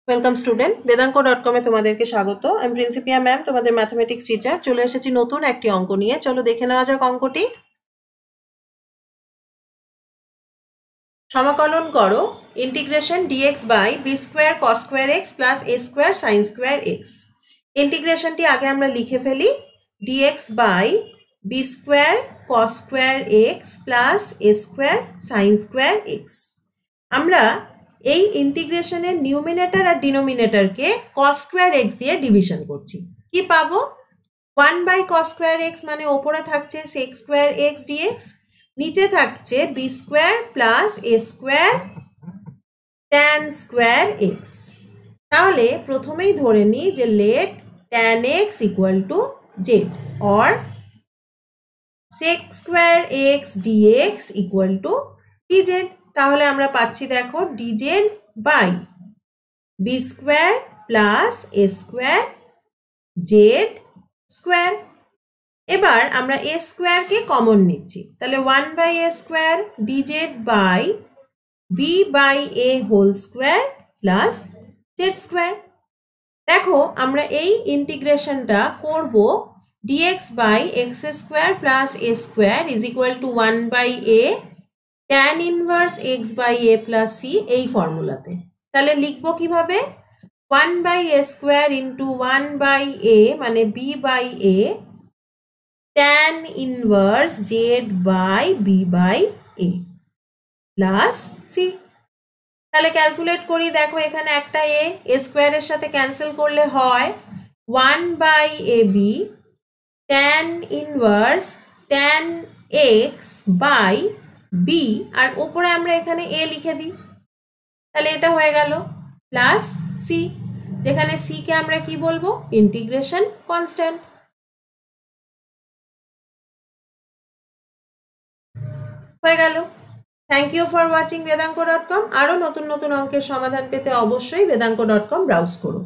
Welcome student, বেদাঙ্ক.com এ তোমাদেরকে স্বাগত। আমি প্রিন্সিপিয়া ম্যাম, তোমাদের ম্যাথমেটিক্স টিচার। চলে এসেছি নতুন একটি অঙ্ক নিয়ে। চলো দেখে নেওয়া যাক অঙ্কটি। সমাকলন করো integration dx by b square cos square x plus a square sine square x. ইন্টিগ্রেশনটি আগে আমরা লিখে ফেলি, dx by b square cos square x plus a square sine square x. আমরা এই ইন্টিগ্রেশনের নিউমিনেটর আর ডিনোমিনেটরকে কস স্কোয়ার এক্স দিয়ে ডিভিশন করছি। কি পাবো? 1 বাই কস স্কোয়ার এক্স মানে ওপরে থাকছে সেক স্কোয়ার এক্স ডিএক্স, নিচে থাকছে b square plus a square tan square x. তাহলে প্রথমেই ধরে নিই যে let tan x equal to z or sec square x dx equal to dz. তাহলে আমরা পাচ্ছি দেখো dz by b square plus a square z square. এবার আমরা এ স্কোয়ারকে কমন নিচ্ছি, তাহলে 1 by a square dz by b by a whole square plus z square. দেখো আমরা এই ইন্টিগ্রেশনটা করব dx by x square plus a square is equal to 1 by a tan inverse x by a plus c, এই ফর্মুলাতে। তাহলে লিখবো কিভাবে? 1 by a square into 1 by a মানে b by a tan inverse z by b by a plus c. তাহলে calculate করি, দেখো এখানে একটা এ স্কোয়ারের সাথে ক্যান্সেল করলে হয় 1 by a b tan inverse tan x by b, আর উপরে আমরা এখানে এ লিখে দিই, তাহলে এটা হয়ে গেল প্লাস সি, যেখানে সি কে আমরা কি বলবো? Integration constant. হয়ে গেল। থ্যাংক ইউ ফর ওয়াচিং বেদাঙ্ক.com। আরও নতুন নতুন অঙ্কের সমাধান পেতে অবশ্যই বেদাঙ্ক.com ব্রাউজ করো।